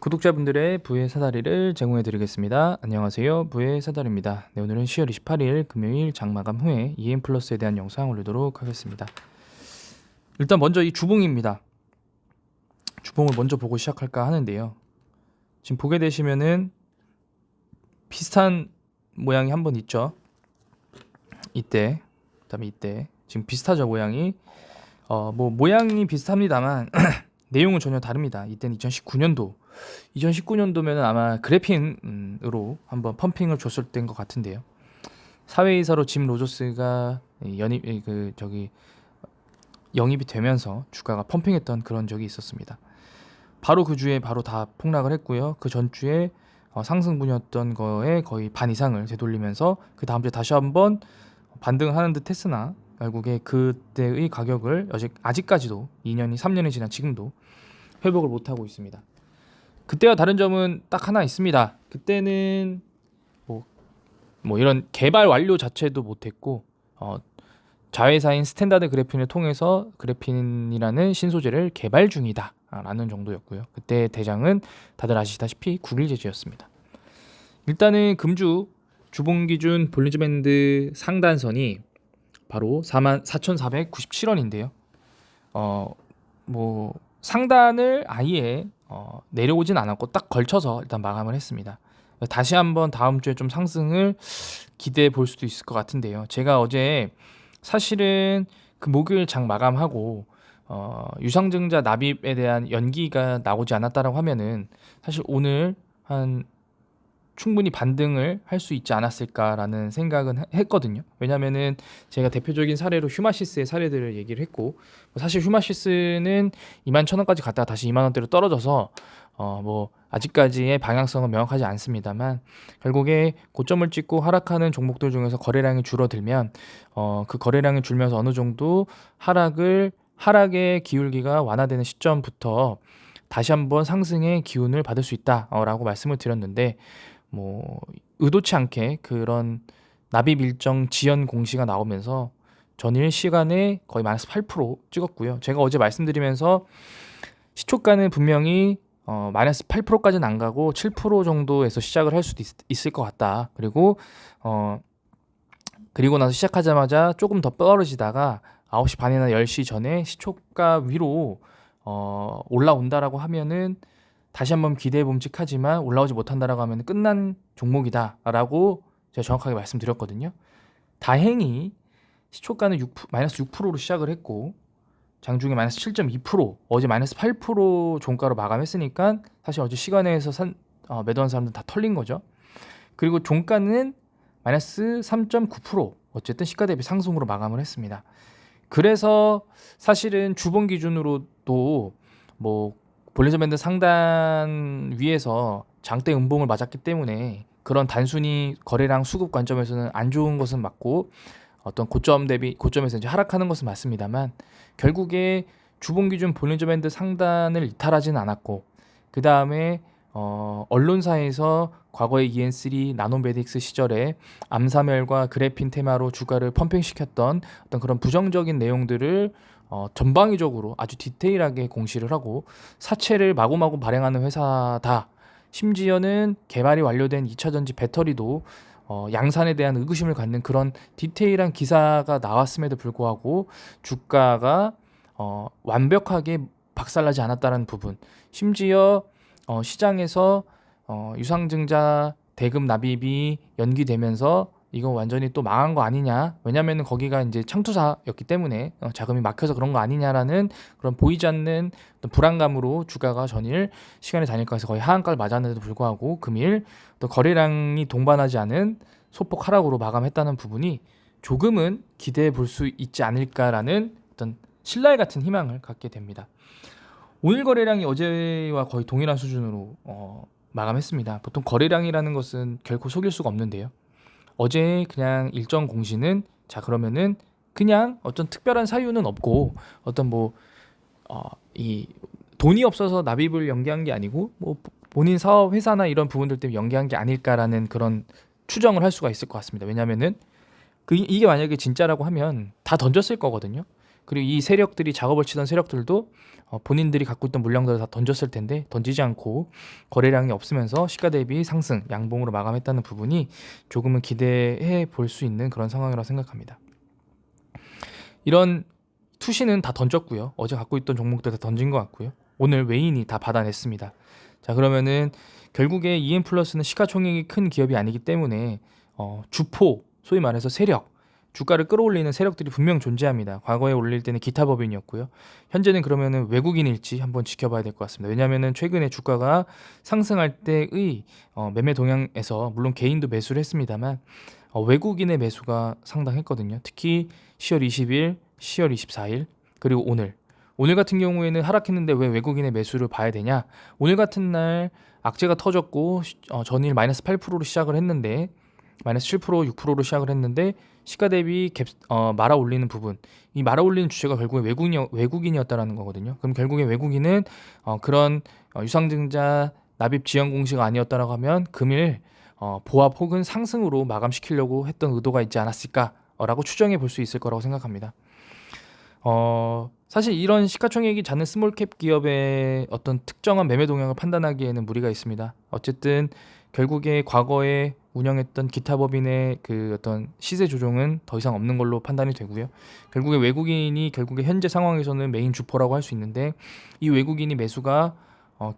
구독자분들의 부의 사다리를 제공해 드리겠습니다. 안녕하세요. 부의 사다리입니다. 네, 오늘은 10월 28일 금요일 장마감 후에 EM 플러스에 대한 영상 올리도록 하겠습니다. 일단 먼저 이 주봉입니다. 주봉을 먼저 보고 시작할까 하는데요. 지금 보게 되시면은 비슷한 모양이 한번 있죠. 이때, 그다음에 이때 지금 비슷하죠, 모양이. 모양이 비슷합니다만 내용은 전혀 다릅니다. 이때는 2019년도면은 아마 그래핀으로 한번 펌핑을 줬을 때인 것 같은데요. 사회이사로 짐 로저스가 영입이 되면서 주가가 펌핑했던 그런 적이 있었습니다. 바로 그 주에 바로 다 폭락을 했고요. 그 전주에 상승분이었던 거에 거의 반 이상을 되돌리면서 그 다음 주에 다시 한번 반등을 하는 듯 했으나 결국에 그때의 가격을 아직까지도 2년이 3년이 지난 지금도 회복을 못하고 있습니다. 그때와 다른 점은 딱 하나 있습니다. 그때는 이런 개발 완료 자체도 못했고 자회사인 스탠다드 그래핀을 통해서 그래핀이라는 신소재를 개발 중이다 라는 정도였고요. 그때 대장은 다들 아시다시피 구글제지였습니다. 일단은 금주 주봉 기준 볼린저 밴드 상단선이 바로 44,497원인데요. 상단을 아예 내려오진 않았고 딱 걸쳐서 일단 마감을 했습니다. 다시 한번 다음 주에 좀 상승을 기대해 볼 수도 있을 것 같은데요. 제가 어제 사실은 그 목요일 장 마감하고 유상증자 납입에 대한 연기가 나오지 않았다라고 하면은 사실 오늘 한 충분히 반등을 할 수 있지 않았을까라는 생각은 했거든요. 왜냐면은 제가 대표적인 사례로 휴마시스의 사례들을 얘기를 했고 사실 휴마시스는 21,000원까지 갔다가 다시 2만원대로 떨어져서 아직까지의 방향성은 명확하지 않습니다만 결국에 고점을 찍고 하락하는 종목들 중에서 거래량이 줄어들면 그 거래량이 줄면서 어느 정도 하락의 기울기가 완화되는 시점부터 다시 한번 상승의 기운을 받을 수 있다라고 말씀을 드렸는데 의도치 않게 그런 납입 일정 지연 공시가 나오면서 전일 시간에 거의 마이너스 8% 찍었고요. 제가 어제 말씀드리면서 시초가는 분명히 마이너스 8%까지는 안 가고 7% 정도에서 시작을 할 수도 있을 것 같다. 그리고 나서 시작하자마자 조금 더 떨어지다가 9시 반이나 10시 전에 시초가 위로 올라온다라고 하면은 다시 한번 기대해 봄직하지만 올라오지 못한다라고 하면 끝난 종목이다라고 제가 정확하게 말씀드렸거든요. 다행히 시초가는 마이너스 6%로 시작을 했고 장중에 마이너스 7.2%, 어제 마이너스 8% 종가로 마감했으니까 사실 어제 시간에서 매도한 사람들 다 털린 거죠. 그리고 종가는 마이너스 3.9%, 어쨌든 시가 대비 상승으로 마감을 했습니다. 그래서 사실은 주봉 기준으로도 볼린저 밴드 상단 위에서 장대 음봉을 맞았기 때문에 그런 단순히 거래량 수급 관점에서는 안 좋은 것은 맞고 어떤 고점에서 이제 하락하는 것은 맞습니다만 결국에 주봉 기준 볼린저 밴드 상단을 이탈하지는 않았고 그 다음에 언론사에서 과거의 EN3 나노메딕스 시절에 암사멸과 그래핀 테마로 주가를 펌핑시켰던 어떤 그런 부정적인 내용들을 전방위적으로 아주 디테일하게 공시를 하고 사채를 마구마구 발행하는 회사다. 심지어는 개발이 완료된 2차전지 배터리도 양산에 대한 의구심을 갖는 그런 디테일한 기사가 나왔음에도 불구하고 주가가 완벽하게 박살나지 않았다는 부분, 심지어 시장에서 유상증자 대금 납입이 연기되면서 이거 완전히 또 망한 거 아니냐, 왜냐면은 거기가 이제 창투사였기 때문에 자금이 막혀서 그런 거 아니냐라는 그런 보이지 않는 어떤 불안감으로 주가가 전일 시간의 단일가에서 거의 하한가를 맞았는데도 불구하고 금일 또 거래량이 동반하지 않은 소폭 하락으로 마감했다는 부분이 조금은 기대해 볼 수 있지 않을까라는 어떤 신랄 같은 희망을 갖게 됩니다. 오늘 거래량이 어제와 거의 동일한 수준으로 마감했습니다. 보통 거래량이라는 것은 결코 속일 수가 없는데요. 어제 그냥 일정 공시는 그러면은 그냥 어떤 특별한 사유는 없고 어떤 이 돈이 없어서 납입을 연기한 게 아니고 본인 사업 회사나 이런 부분들 때문에 연기한 게 아닐까라는 그런 추정을 할 수가 있을 것 같습니다. 왜냐면은 이게 만약에 진짜라고 하면 다 던졌을 거거든요. 그리고 이 세력들이 작업을 치던 세력들도 본인들이 갖고 있던 물량들을 다 던졌을 텐데 던지지 않고 거래량이 없으면서 시가 대비 상승, 양봉으로 마감했다는 부분이 조금은 기대해 볼 수 있는 그런 상황이라고 생각합니다. 이런 투시는 다 던졌고요. 어제 갖고 있던 종목들 다 던진 것 같고요. 오늘 외인이 다 받아냈습니다. 자, 그러면은 결국에 EM플러스는 시가총액이 큰 기업이 아니기 때문에 주포, 소위 말해서 세력, 주가를 끌어올리는 세력들이 분명 존재합니다. 과거에 올릴 때는 기타 법인이었고요. 현재는 그러면은 외국인일지 한번 지켜봐야 될 것 같습니다. 왜냐하면은 최근에 주가가 상승할 때의 매매 동향에서 물론 개인도 매수를 했습니다만 외국인의 매수가 상당했거든요. 특히 10월 20일, 10월 24일 그리고 오늘 같은 경우에는 하락했는데 왜 외국인의 매수를 봐야 되냐? 오늘 같은 날 악재가 터졌고 전일 마이너스 8%로 시작을 했는데 마이너스 7%, 6%로 시작을 했는데 시가 대비 말아 올리는 부분, 이 말아 올리는 주체가 결국에 외국인이었다라는 거거든요. 그럼 결국에 외국인은 그런 유상증자 납입 지연 공시가 아니었다라고 하면 금일 보합 혹은 상승으로 마감시키려고 했던 의도가 있지 않았을까라고 추정해 볼 수 있을 거라고 생각합니다. 사실 이런 시가총액이 작은 스몰캡 기업의 어떤 특정한 매매 동향을 판단하기에는 무리가 있습니다. 어쨌든 결국에 과거에 운영했던 기타 법인의 그 어떤 시세 조정은 더 이상 없는 걸로 판단이 되고요. 결국에 외국인이 결국에 현재 상황에서는 메인 주포라고 할 수 있는데 이 외국인이 매수가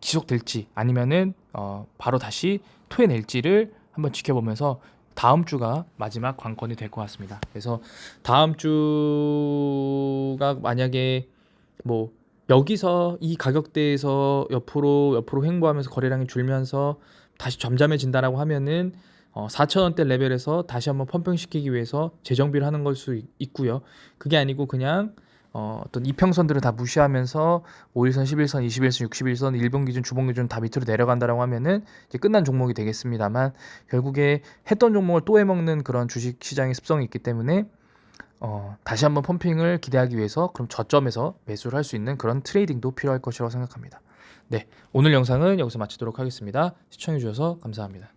지속될지 아니면은 바로 다시 토해낼지를 한번 지켜보면서 다음 주가 마지막 관건이 될 것 같습니다. 그래서 다음 주가 만약에 뭐 여기서 이 가격대에서 옆으로 횡보하면서 거래량이 줄면서 다시 잠잠해진다라고 하면은 4,000원대 레벨에서 다시 한번 펌핑시키기 위해서 재정비를 하는 걸 수 있고요. 그게 아니고 그냥 어떤 이평선들을 다 무시하면서 5일선, 11선, 21선, 61선, 일본 기준, 주봉 기준 다 밑으로 내려간다라고 하면은 이제 끝난 종목이 되겠습니다만 결국에 했던 종목을 또 해먹는 그런 주식 시장의 습성이 있기 때문에 다시 한번 펌핑을 기대하기 위해서 그럼 저점에서 매수를 할 수 있는 그런 트레이딩도 필요할 것이라고 생각합니다. 네, 오늘 영상은 여기서 마치도록 하겠습니다. 시청해 주셔서 감사합니다.